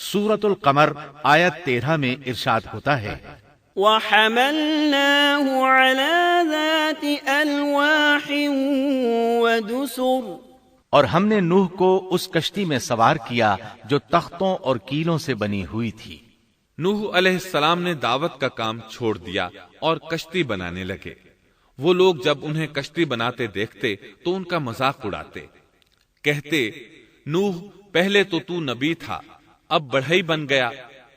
سورۃ القمر آیت 13 میں ارشاد ہوتا ہے وَحَمَلْنَاهُ عَلَى ذَاتِ أَلْوَاحٍ وَدُسُرٍ، اور ہم نے نوح کو اس کشتی میں سوار کیا جو تختوں اور کیلوں سے بنی ہوئی تھی۔ نوح علیہ السلام نے دعوت کا کام چھوڑ دیا اور کشتی بنانے لگے۔ وہ لوگ جب انہیں کشتی بناتے دیکھتے تو ان کا مذاق اڑاتے، کہتے نوح پہلے تو نبی تھا، اب بڑھئی بن گیا۔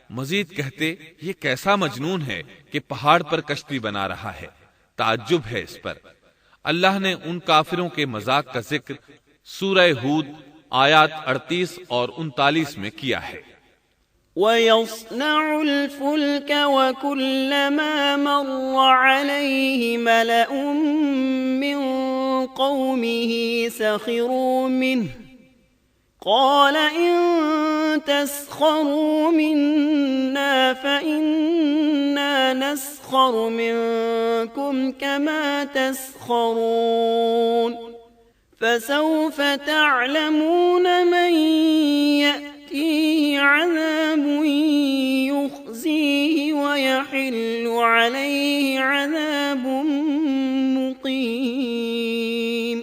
مزید کہتے یہ کیسا مجنون ہے کہ پہاڑ پر کشتی بنا رہا ہے، تعجب ہے اس پر۔ اللہ نے ان کافروں کے مذاق کا ذکر سورہ ہود آیات 38 اور 39 میں کیا ہے۔ وَيَصْنَعُ الْفُلْكَ وَكُلَّمَا مَرَّ عَلَيْهِ مَلَأٌ مِّن قَوْمِهِ سَخِرُوا مِنْهُ قَالَ إِن تَسْخَرُوا مِنَّا فَإِنَّا نَسْخَرُ مِنكُمْ كَمَا تَسْخَرُونَ فَسَوْفَ تَعْلَمُونَ مَن يَأْتِيهِ عَذَابٌ يُخْزِيهِ وَيَحِلُّ عَلَيْهِ عَذَابٌ مُقِيمٌ۔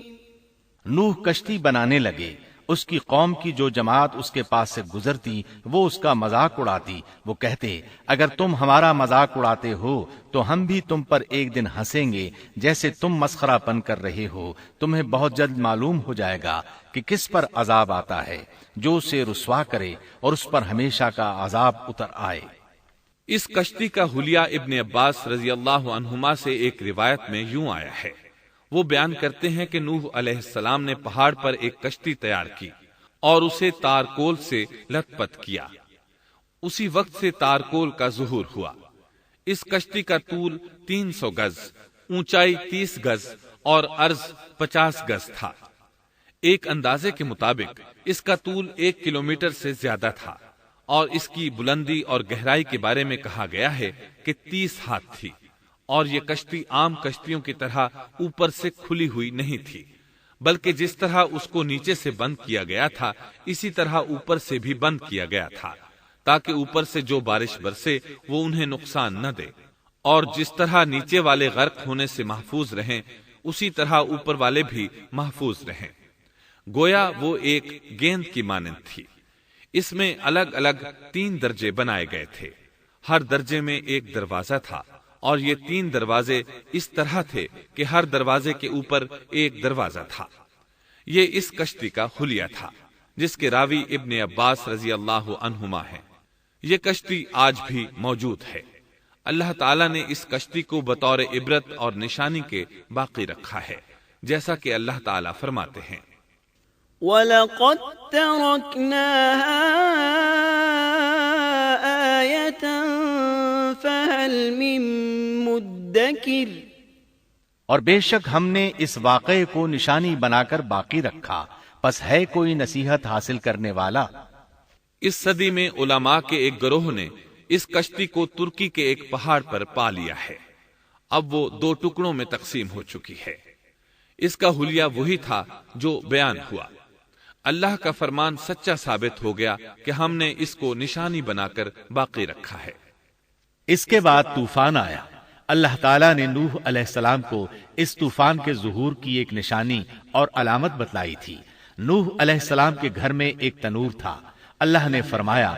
نوح کشتی بنانے لگے، اس کی قوم کی جو جماعت اس کے پاس سے گزرتی وہ اس کا مذاق اڑاتی۔ وہ کہتے اگر تم ہمارا مذاق اڑاتے ہو تو ہم بھی تم پر ایک دن ہنسیں گے جیسے تم مسخرہ پن کر رہے ہو۔ تمہیں بہت جلد معلوم ہو جائے گا کہ کس پر عذاب آتا ہے جو اسے رسوا کرے اور اس پر ہمیشہ کا عذاب اتر آئے۔ اس کشتی کا حلیہ ابن عباس رضی اللہ عنہما سے ایک روایت میں یوں آیا ہے۔ وہ بیان کرتے ہیں کہ نوح علیہ السلام نے پہاڑ پر ایک کشتی تیار کی اور اسے تارکول سے لت پت کیا۔ اسی وقت سے تارکول کا ظہور ہوا۔ اس کشتی کا طول 300 گز، اونچائی 30 گز اور عرض 50 گز تھا۔ ایک اندازے کے مطابق اس کا طول 1 کلومیٹر سے زیادہ تھا اور اس کی بلندی اور گہرائی کے بارے میں کہا گیا ہے کہ 30 ہاتھ تھی، اور یہ کشتی عام کشتیوں کی طرح اوپر سے کھلی ہوئی نہیں تھی، بلکہ جس طرح اس کو نیچے سے بند کیا گیا تھا اسی طرح اوپر سے بھی بند کیا گیا تھا، تاکہ اوپر سے جو بارش برسے وہ انہیں نقصان نہ دے، اور جس طرح نیچے والے غرق ہونے سے محفوظ رہیں اسی طرح اوپر والے بھی محفوظ رہیں۔ گویا وہ ایک گیند کی مانند تھی۔ اس میں الگ الگ 3 درجے بنائے گئے تھے، ہر درجے میں ایک دروازہ تھا، اور یہ 3 دروازے اس طرح تھے کہ ہر دروازے کے اوپر ایک دروازہ تھا۔ یہ اس کشتی کا حلیہ تھا جس کے راوی ابن عباس رضی اللہ عنہما ہیں۔ یہ کشتی آج بھی موجود ہے۔ اللہ تعالیٰ نے اس کشتی کو بطور عبرت اور نشانی کے باقی رکھا ہے، جیسا کہ اللہ تعالیٰ فرماتے ہیں وَلَقَدْ تَرَكْنَاهَا آيَةً فَهَلْ مِن مُدَّكِرٍ، اور بے شک ہم نے اس واقعے کو نشانی بنا کر باقی رکھا، پس ہے کوئی نصیحت حاصل کرنے والا۔ اس صدی میں علماء کے ایک گروہ نے اس کشتی کو ترکی کے ایک پہاڑ پر پا لیا ہے۔ اب وہ 2 ٹکڑوں میں تقسیم ہو چکی ہے۔ اس کا حلیہ وہی تھا جو بیان ہوا۔ اللہ کا فرمان سچا ثابت ہو گیا کہ ہم نے اس کو نشانی بنا کر باقی رکھا ہے۔ اس کے بعد طوفان آیا۔ اللہ تعالیٰ نے نوح علیہ السلام کو اس طوفان کے ظہور کی ایک نشانی اور علامت بتلائی تھی۔ نوح علیہ السلام کے گھر میں ایک تنور تھا۔ اللہ نے فرمایا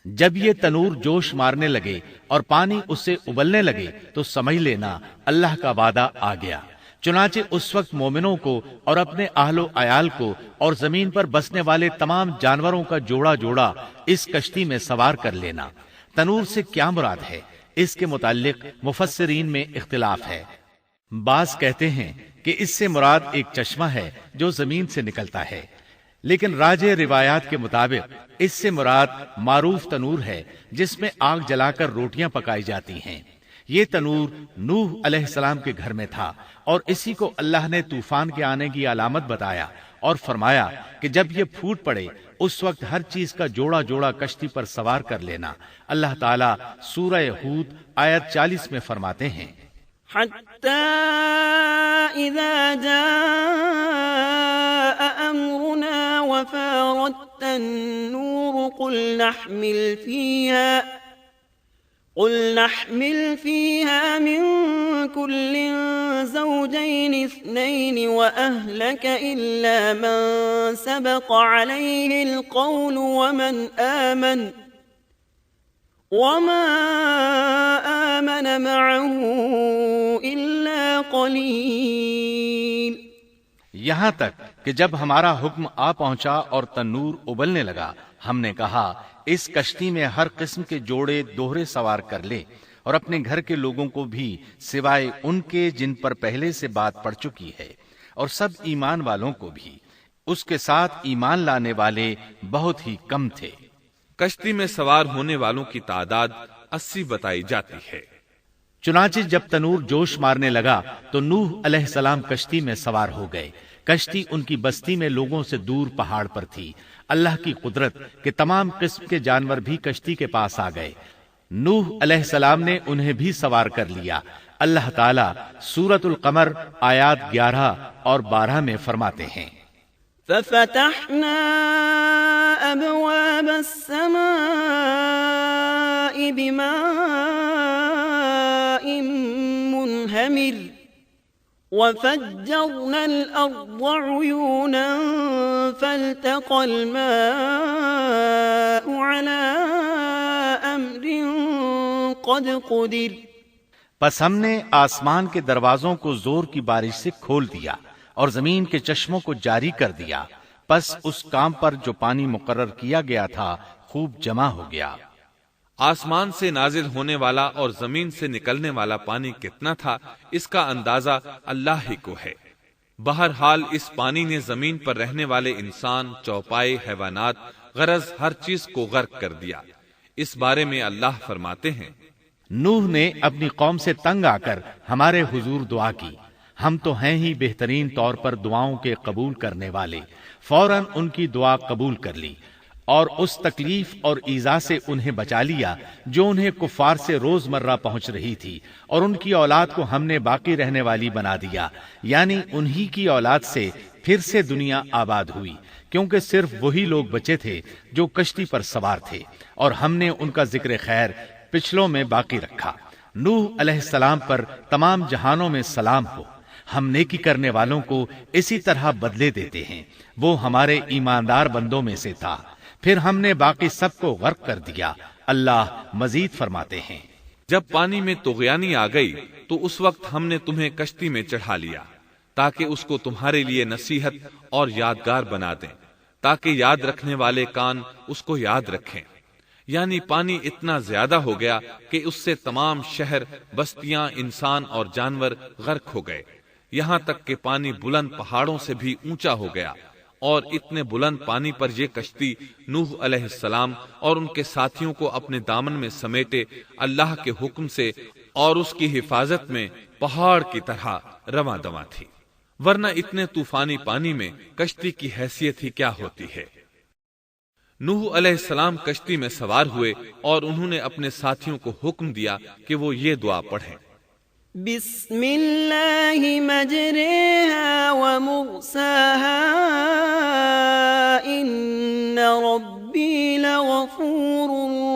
جب یہ تنور جوش مارنے لگے اور پانی اس سے ابلنے لگے تو سمجھ لینا اللہ کا وعدہ آ گیا۔ چنانچہ اس وقت مومنوں کو اور اپنے اہل و عیال کو اور زمین پر بسنے والے تمام جانوروں کا جوڑا جوڑا اس کشتی میں سوار کر لینا۔ تنور سے کیا مراد ہے؟ اس کے متعلق مفسرین میں اختلاف ہے۔ بعض کہتے ہیں کہ اس سے مراد ایک چشمہ ہے جو زمین سے نکلتا ہے، لیکن راجح روایات کے مطابق اس سے مراد معروف تنور ہے جس میں آگ جلا کر روٹیاں پکائی جاتی ہیں۔ یہ تنور نوح علیہ السلام کے گھر میں تھا اور اسی کو اللہ نے طوفان کے آنے کی علامت بتایا اور فرمایا کہ جب یہ پھوٹ پڑے اس وقت ہر چیز کا جوڑا جوڑا کشتی پر سوار کر لینا۔ اللہ تعالیٰ سورہ ہود آیت 40 میں فرماتے ہیں حَتَّى إِذَا جَاءَ أَمْرُنَا وَفَارَتِ النور قل نحمل فيها من كل زوجين اثنين وأهلك إلا من سبق عليه القول وما آمن معه إلا قليل. یہاں تک کہ جب ہمارا حکم آ پہنچا اور تنور ابلنے لگا، ہم نے کہا اس کشتی میں ہر قسم کے جوڑے دوہرے سوار کر لے، اور اپنے گھر کے لوگوں کو بھی سوائے ان کے جن پر پہلے سے بات پڑ چکی ہے، اور سب ایمان والوں کو بھی. اس کے ساتھ ایمان لانے والے بہت ہی کم تھے. کشتی میں سوار ہونے والوں کی تعداد 80 بتائی جاتی ہے. چنانچہ جب تنور جوش مارنے لگا تو نوح علیہ السلام کشتی میں سوار ہو گئے. کشتی ان کی بستی میں لوگوں سے دور پہاڑ پر تھی. اللہ کی قدرت کہ تمام قسم کے جانور بھی کشتی کے پاس آ گئے. نوح علیہ السلام نے انہیں بھی سوار کر لیا. اللہ تعالیٰ سورۃ القمر آیات 11 اور 12 میں فرماتے ہیں: ففتحنا أبواب السماء بماء منهمر وفجرنا الأرض عيونا فالتقى الماء على أمر قد قدر. پس ہم نے آسمان کے دروازوں کو زور کی بارش سے کھول دیا اور زمین کے چشموں کو جاری کر دیا. پس اس کام پر جو پانی مقرر کیا گیا تھا خوب جمع ہو گیا. آسمان سے نازل ہونے والا اور زمین سے نکلنے والا پانی کتنا تھا، اس کا اندازہ اللہ ہی کو ہے. بہرحال اس پانی نے زمین پر رہنے والے انسان، چوپائے، حیوانات، غرض ہر چیز کو غرق کر دیا. اس بارے میں اللہ فرماتے ہیں: نوح نے اپنی قوم سے تنگ آ کر ہمارے حضور دعا کی. ہم تو ہیں ہی بہترین طور پر دعاؤں کے قبول کرنے والے. فوراً ان کی دعا قبول کر لی اور اس تکلیف اور ایذا سے انہیں بچا لیا جو انہیں کفار سے روزمرہ پہنچ رہی تھی، اور ان کی اولاد کو ہم نے باقی رہنے والی بنا دیا، یعنی انہی کی اولاد سے پھر سے دنیا آباد ہوئی، کیونکہ صرف وہی لوگ بچے تھے جو کشتی پر سوار تھے، اور ہم نے ان کا ذکر خیر پچھلوں میں باقی رکھا. نوح علیہ السلام پر تمام جہانوں میں سلام ہو. ہم نیکی کرنے والوں کو اسی طرح بدلے دیتے ہیں. وہ ہمارے ایماندار بندوں میں سے تھا. پھر ہم نے باقی سب کو غرق کر دیا. اللہ مزید فرماتے ہیں: جب پانی میں طغیانی آ گئی تو اس وقت ہم نے تمہیں کشتی میں چڑھا لیا تاکہ اس کو تمہارے لیے نصیحت اور یادگار بنا دیں، تاکہ یاد رکھنے والے کان اس کو یاد رکھیں. یعنی پانی اتنا زیادہ ہو گیا کہ اس سے تمام شہر، بستیاں، انسان اور جانور غرق ہو گئے. یہاں تک کہ پانی بلند پہاڑوں سے بھی اونچا ہو گیا، اور اتنے بلند پانی پر یہ کشتی نوح علیہ السلام اور ان کے ساتھیوں کو اپنے دامن میں سمیٹے اللہ کے حکم سے اور اس کی حفاظت میں پہاڑ کی طرح رواں دواں تھی. ورنہ اتنے طوفانی پانی میں کشتی کی حیثیت ہی کیا ہوتی ہے. نوح علیہ السلام کشتی میں سوار ہوئے اور انہوں نے اپنے ساتھیوں کو حکم دیا کہ وہ یہ دعا پڑھیں: بسم اللہ مجریہا ومرساہا ان ربی لغفور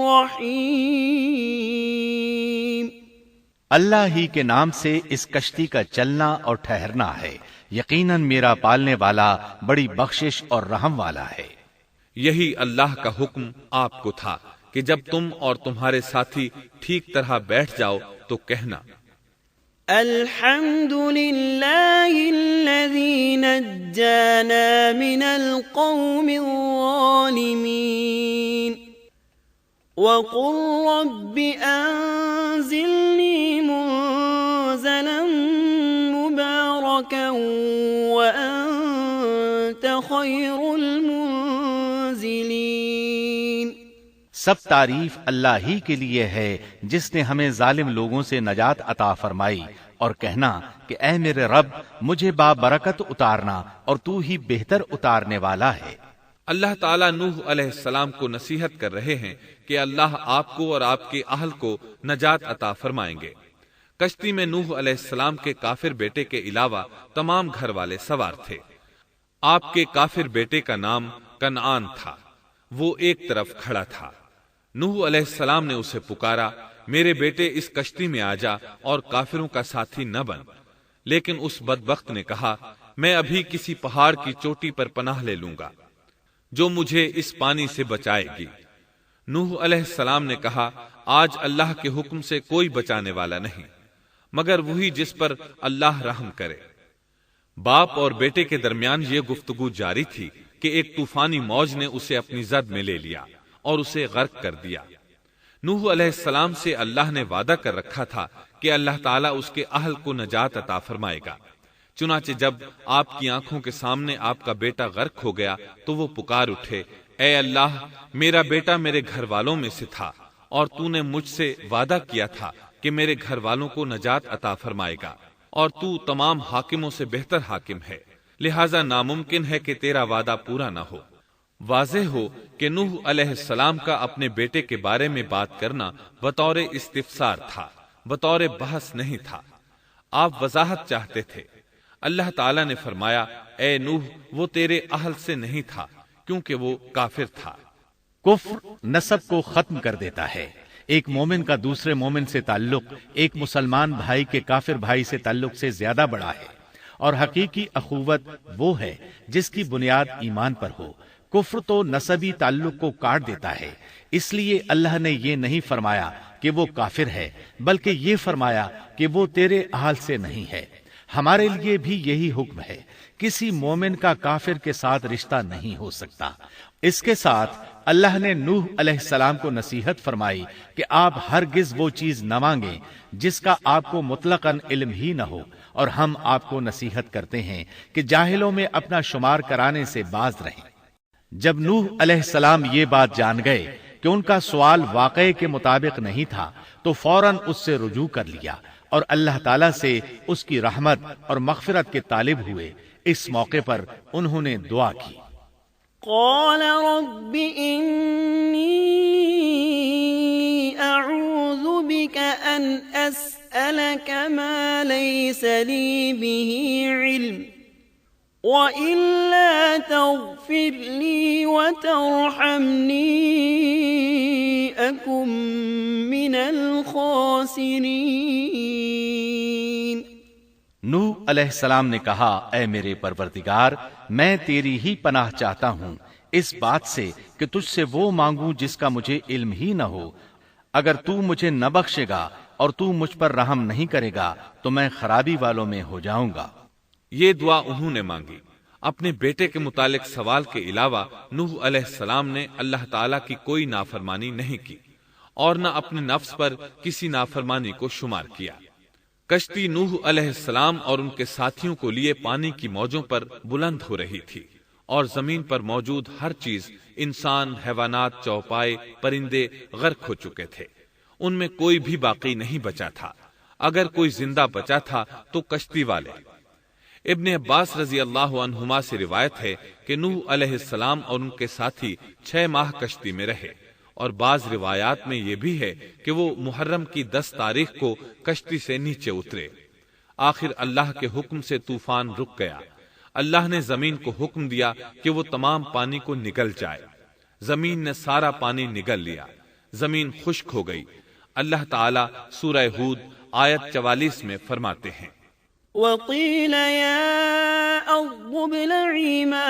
رحیم. اللہ ہی کے نام سے اس کشتی کا چلنا اور ٹھہرنا ہے. یقیناً میرا پالنے والا بڑی بخشش اور رحم والا ہے. یہی اللہ کا حکم آپ کو تھا کہ جب تم اور تمہارے ساتھی ٹھیک طرح بیٹھ جاؤ تو کہنا: الحمد للہ الذی نجانا من القوم الظالمین وقل رب انزلنی منزلا مبارکا وانت خیر المنزلین. سب تعریف اللہ ہی کے لیے ہے جس نے ہمیں ظالم لوگوں سے نجات عطا فرمائی، اور کہنا کہ اے میرے رب مجھے بابرکت اتارنا اور تو ہی بہتر اتارنے والا ہے. اللہ تعالیٰ نوح علیہ السلام کو نصیحت کر رہے ہیں کہ اللہ آپ کو اور آپ کے اہل کو نجات عطا فرمائیں گے. کشتی میں نوح علیہ السلام کے کافر بیٹے کے علاوہ تمام گھر والے سوار تھے. آپ کے کافر بیٹے کا نام کنعان تھا. وہ ایک طرف کھڑا تھا۔ نوح علیہ السلام نے اسے پکارا، میرے بیٹے اس کشتی میں آ جا اور کافروں کا ساتھی نہ بن۔ لیکن اس بدبخت نے کہا، میں ابھی کسی پہاڑ کی چوٹی پر پناہ لے لوں گا جو مجھے اس پانی سے بچائے گی۔ نوح علیہ السلام نے کہا، آج اللہ کے حکم سے کوئی بچانے والا نہیں مگر وہی جس پر اللہ رحم کرے۔ باپ اور بیٹے کے درمیان یہ گفتگو جاری تھی کہ ایک طوفانی موج نے اسے اپنی زد میں لے لیا اور اسے غرق کر دیا۔ نوح علیہ السلام سے اللہ نے وعدہ کر رکھا تھا کہ اللہ تعالیٰ اس کے اہل کو نجات عطا فرمائے گا۔ چنانچہ جب آپ کی آنکھوں کے سامنے آپ کا بیٹا غرق ہو گیا تو وہ پکار اٹھے، اے اللہ، میرا بیٹا میرے گھر والوں میں سے تھا اور تو نے مجھ سے وعدہ کیا تھا کہ میرے گھر والوں کو نجات عطا فرمائے گا، اور تو تمام حاکموں سے بہتر حاکم ہے، لہذا ناممکن ہے کہ تیرا وعدہ پورا نہ ہو۔ واضح ہو کہ نوح علیہ السلام کا اپنے بیٹے کے بارے میں بات کرنا بطور استفسار تھا، بطور بحث نہیں تھا۔ آپ وضاحت چاہتے تھے۔ اللہ تعالیٰ نے فرمایا، اے نوح، وہ تیرے اہل سے نہیں تھا کیونکہ وہ کافر تھا۔ کفر نسب کو ختم کر دیتا ہے۔ ایک مومن کا دوسرے مومن سے تعلق ایک مسلمان بھائی کے کافر بھائی سے تعلق سے زیادہ بڑا ہے، اور حقیقی اخوت وہ ہے جس کی بنیاد ایمان پر ہو۔ کفر تو نسبی تعلق کو کاٹ دیتا ہے، اس لیے اللہ نے یہ نہیں فرمایا کہ وہ کافر ہے، بلکہ یہ فرمایا کہ وہ تیرے اہل سے نہیں ہے۔ ہمارے لیے بھی یہی حکم ہے، کسی مومن کا کافر کے ساتھ رشتہ نہیں ہو سکتا۔ اس کے ساتھ اللہ نے نوح علیہ السلام کو نصیحت فرمائی کہ آپ ہرگز وہ چیز نہ مانگیں جس کا آپ کو مطلقاً علم ہی نہ ہو، اور ہم آپ کو نصیحت کرتے ہیں کہ جاہلوں میں اپنا شمار کرانے سے باز رہیں۔ جب نوح علیہ السلام یہ بات جان گئے کہ ان کا سوال واقعے کے مطابق نہیں تھا تو فوراً اس سے رجوع کر لیا اور اللہ تعالیٰ سے اس کی رحمت اور مغفرت کے طالب ہوئے۔ اس موقع پر انہوں نے دعا کی، قال رب إني أعوذ بك أن أسألك ما ليس لي به علم وإلا تغفر لي وترحمني أكن من الخاسرين۔ نوح علیہ السلام نے کہا، اے میرے پروردگار، میں تیری ہی پناہ چاہتا ہوں اس بات سے کہ تجھ سے وہ مانگوں جس کا مجھے علم ہی نہ ہو۔ اگر تو مجھے نہ بخشے گا اور تو مجھ پر رحم نہیں کرے گا تو میں خرابی والوں میں ہو جاؤں گا۔ یہ دعا انہوں نے مانگی۔ اپنے بیٹے کے متعلق سوال کے علاوہ نوح علیہ السلام نے اللہ تعالیٰ کی کوئی نافرمانی نہیں کی اور نہ اپنے نفس پر کسی نافرمانی کو شمار کیا۔ کشتی نوح علیہ السلام اور ان کے ساتھیوں کو لیے پانی کی موجوں پر بلند ہو رہی تھی، اور زمین پر موجود ہر چیز، انسان، حیوانات، چوپائے، پرندے غرق ہو چکے تھے۔ ان میں کوئی بھی باقی نہیں بچا تھا۔ اگر کوئی زندہ بچا تھا تو کشتی والے۔ ابن عباس رضی اللہ عنہما سے روایت ہے کہ نوح علیہ السلام اور ان کے ساتھی 6 ماہ کشتی میں رہے، اور بعض روایات میں یہ بھی ہے کہ وہ محرم کی 10 تاریخ کو کشتی سے نیچے اترے۔ آخر اللہ کے حکم سے طوفان رک گیا۔ اللہ نے زمین کو حکم دیا کہ وہ تمام پانی کو نگل جائے۔ زمین نے سارا پانی نگل لیا، زمین خشک ہو گئی۔ اللہ تعالیٰ سورہ ہود آیت 44 میں فرماتے ہیں، وقيل يا أرض ابلعي ماءك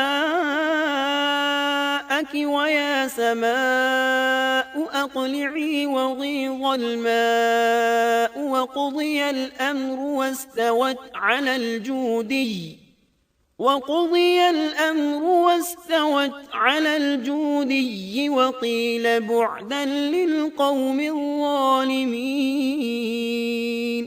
ويا سماء أقلعي وغيض الماء وقضي الأمر واستوت على الجودي وقيل بعدا للقوم الظالمين۔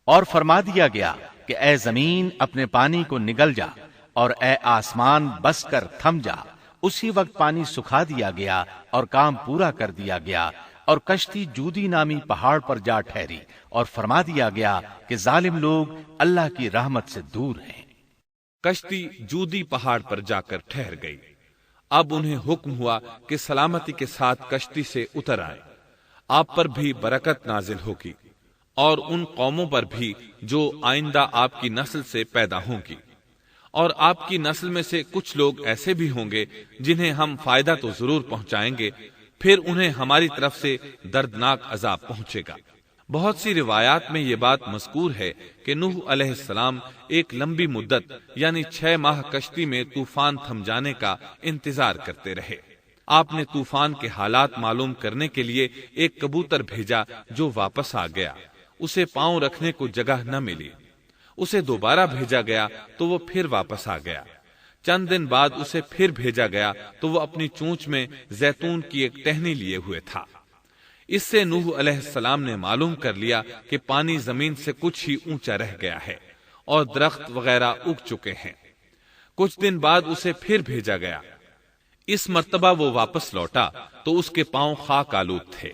اور فرما دیا گیا کہ اے زمین اپنے پانی کو نگل جا، اور اے آسمان بس کر تھم جا۔ اسی وقت پانی سکھا دیا گیا اور کام پورا کر دیا گیا، اور کشتی جودی نامی پہاڑ پر جا ٹھہری، اور فرما دیا گیا کہ ظالم لوگ اللہ کی رحمت سے دور ہیں۔ کشتی جودی پہاڑ پر جا کر ٹھہر گئی۔ اب انہیں حکم ہوا کہ سلامتی کے ساتھ کشتی سے اتر آئے۔ آپ پر بھی برکت نازل ہوگی، اور ان قوموں پر بھی جو آئندہ آپ کی نسل سے پیدا ہوں گی، اور آپ کی نسل میں سے کچھ لوگ ایسے بھی ہوں گے جنہیں ہم فائدہ تو ضرور پہنچائیں گے، پھر انہیں ہماری طرف سے دردناک عذاب پہنچے گا۔ بہت سی روایات میں یہ بات مذکور ہے کہ نوح علیہ السلام ایک لمبی مدت یعنی 6 ماہ کشتی میں طوفان تھم جانے کا انتظار کرتے رہے۔ آپ نے طوفان کے حالات معلوم کرنے کے لیے ایک کبوتر بھیجا جو واپس آ گیا، اسے پاؤں رکھنے کو جگہ نہ ملی۔ اسے دوبارہ بھیجا گیا تو وہ پھر واپس آ گیا۔ چند دن بعد اسے پھر بھیجا گیا تو وہ اپنی چونچ میں زیتون کی ایک ٹہنی لیے ہوئے تھا۔ اس سے نوح علیہ السلام نے معلوم کر لیا کہ پانی زمین سے کچھ ہی اونچا رہ گیا ہے اور درخت وغیرہ اگ چکے ہیں۔ کچھ دن بعد اسے پھر بھیجا گیا۔ اس مرتبہ وہ واپس لوٹا تو اس کے پاؤں خاک آلود تھے۔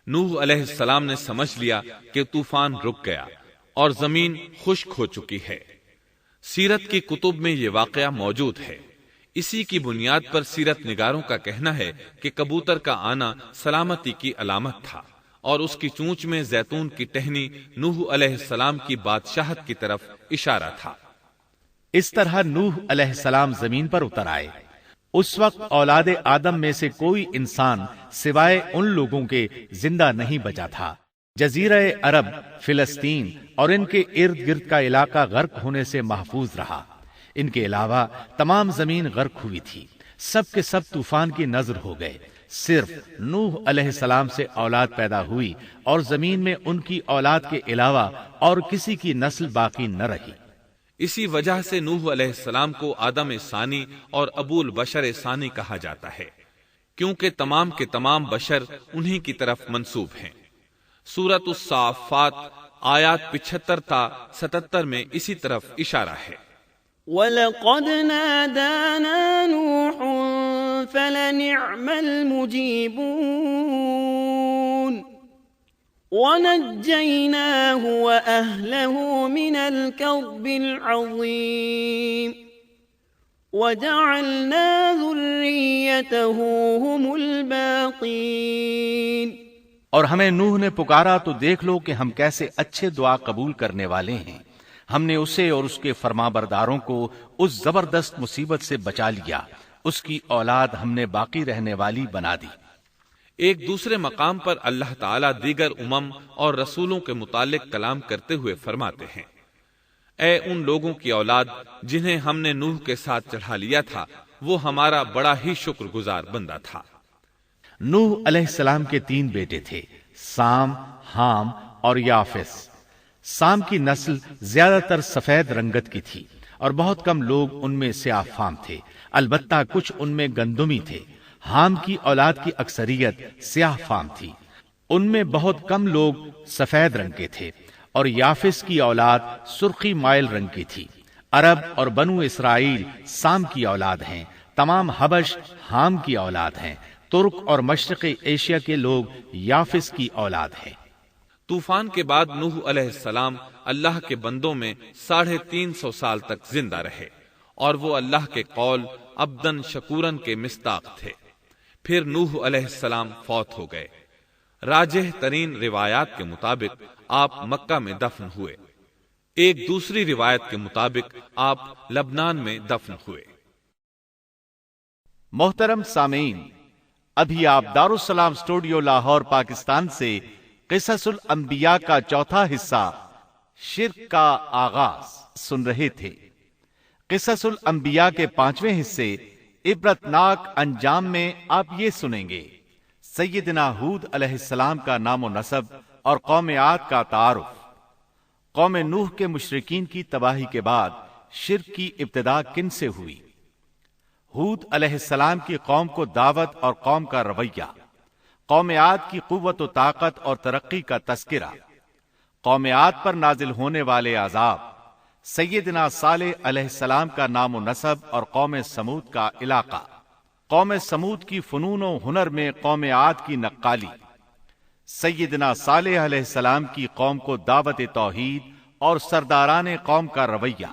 نوح علیہ السلام نے سمجھ لیا کہ طوفان رک گیا اور زمین خشک ہو چکی ہے۔ سیرت کی کتب میں یہ واقعہ موجود ہے۔ اسی کی بنیاد پر سیرت نگاروں کا کہنا ہے کہ کبوتر کا آنا سلامتی کی علامت تھا اور اس کی چونچ میں زیتون کی ٹہنی نوح علیہ السلام کی بادشاہت کی طرف اشارہ تھا۔ اس طرح نوح علیہ السلام زمین پر اتر آئے۔ اس وقت اولاد آدم میں سے کوئی انسان سوائے ان لوگوں کے زندہ نہیں بچا تھا۔ جزیرہ عرب، فلسطین اور ان کے ارد گرد کا علاقہ غرق ہونے سے محفوظ رہا۔ ان کے علاوہ تمام زمین غرق ہوئی تھی۔ سب کے سب طوفان کی نذر ہو گئے۔ صرف نوح علیہ السلام سے اولاد پیدا ہوئی اور زمین میں ان کی اولاد کے علاوہ اور کسی کی نسل باقی نہ رہی۔ اسی وجہ سے نوح علیہ السلام کو آدم ثانی اور ابو البشر ثانی کہا جاتا ہے، کیونکہ تمام کے تمام بشر انہی کی طرف منسوب ہیں۔ سورۃ الصافات آیات 75 تا 77 میں اسی طرف اشارہ ہے۔ وَلَقَدْ نَادَانَا نُوحٌ فَلَنِعْمَ الْمُجِيبُونَ وَنَجَّيْنَاهُ وَأَهْلَهُ مِنَ الْكَرْبِ الْعَظِيمِ وَجَعَلْنَا ذُرِّيَّتَهُ هُمُ الْبَاقِينَ۔ اور ہمیں نوح نے پکارا تو دیکھ لو کہ ہم کیسے اچھے دعا قبول کرنے والے ہیں۔ ہم نے اسے اور اس کے فرمانبرداروں کو اس زبردست مصیبت سے بچا لیا۔ اس کی اولاد ہم نے باقی رہنے والی بنا دی۔ ایک دوسرے مقام پر اللہ تعالیٰ دیگر امم اور رسولوں کے متعلق کلام کرتے ہوئے فرماتے ہیں، اے ان لوگوں کی اولاد جنہیں ہم نے نوح کے ساتھ چڑھا لیا تھا، وہ ہمارا بڑا ہی شکر گزار بندہ تھا۔ نوح علیہ السلام کے 3 بیٹے تھے، سام، حام اور یافس۔ سام کی نسل زیادہ تر سفید رنگت کی تھی اور بہت کم لوگ ان میں سیاہ فام تھے، البتہ کچھ ان میں گندمی تھے۔ حام کی اولاد کی اکثریت سیاہ فام تھی، ان میں بہت کم لوگ سفید رنگ کے تھے، اور یافس کی اولاد سرخی مائل رنگ کی تھی۔ عرب اور بنو اسرائیل سام کی اولاد ہیں، تمام حبش حام کی اولاد ہیں، ترک اور مشرقی ایشیا کے لوگ یافس کی اولاد ہیں۔ طوفان کے بعد نوح علیہ السلام اللہ کے بندوں میں 350 سال تک زندہ رہے، اور وہ اللہ کے قول عبدن شکورن کے مصداق تھے۔ پھر نوح علیہ السلام فوت ہو گئے۔ راجح ترین روایات کے مطابق آپ مکہ میں دفن ہوئے۔ ایک دوسری روایت کے مطابق آپ لبنان میں دفن ہوئے۔ محترم سامعین، ابھی آپ دارالسلام اسٹوڈیو لاہور پاکستان سے قصص الانبیاء کا 4تھا حصہ شرک کا آغاز سن رہے تھے۔ قصص الانبیاء کے 5ویں حصے عبرتناک انجام میں آپ یہ سنیں گے: سیدنا ہود علیہ السلام کا نام و نسب اور قوم عاد کا تعارف، قوم نوح کے مشرکین کی تباہی کے بعد شرک کی ابتدا کن سے ہوئی، ہود علیہ السلام کی قوم کو دعوت اور قوم کا رویہ، قوم عاد کی قوت و طاقت اور ترقی کا تذکرہ، قوم عاد پر نازل ہونے والے عذاب، سیدنا صالح علیہ السلام کا نام و نسب اور قوم سمود کا علاقہ، قوم سمود کی فنون و ہنر میں قوم عاد کی نقالی، سیدنا صالح علیہ السلام کی قوم کو دعوت توحید اور سرداران قوم کا رویہ،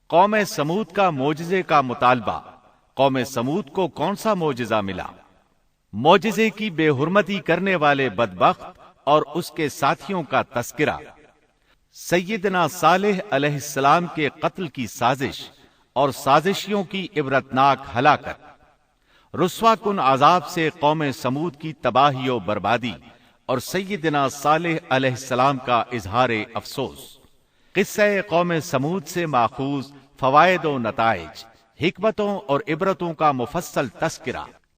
قوم سمود کا معجزے کا مطالبہ، قوم سمود کو کون سا معجزہ ملا، معجزے کی بے حرمتی کرنے والے بدبخت اور اس کے ساتھیوں کا تذکرہ، سیدنا صالح علیہ السلام کے قتل کی سازش، اور سازشیوں کی عبرتناک ہلاکت، رسوا کن عذاب سے قوم سمود کی تباہی و بربادی، اور سیدنا صالح علیہ السلام کا اظہار افسوس۔ قصہ قوم سمود سے ماخوذ فوائد و نتائج، حکمتوں اور عبرتوں کا مفصل تذکرہ۔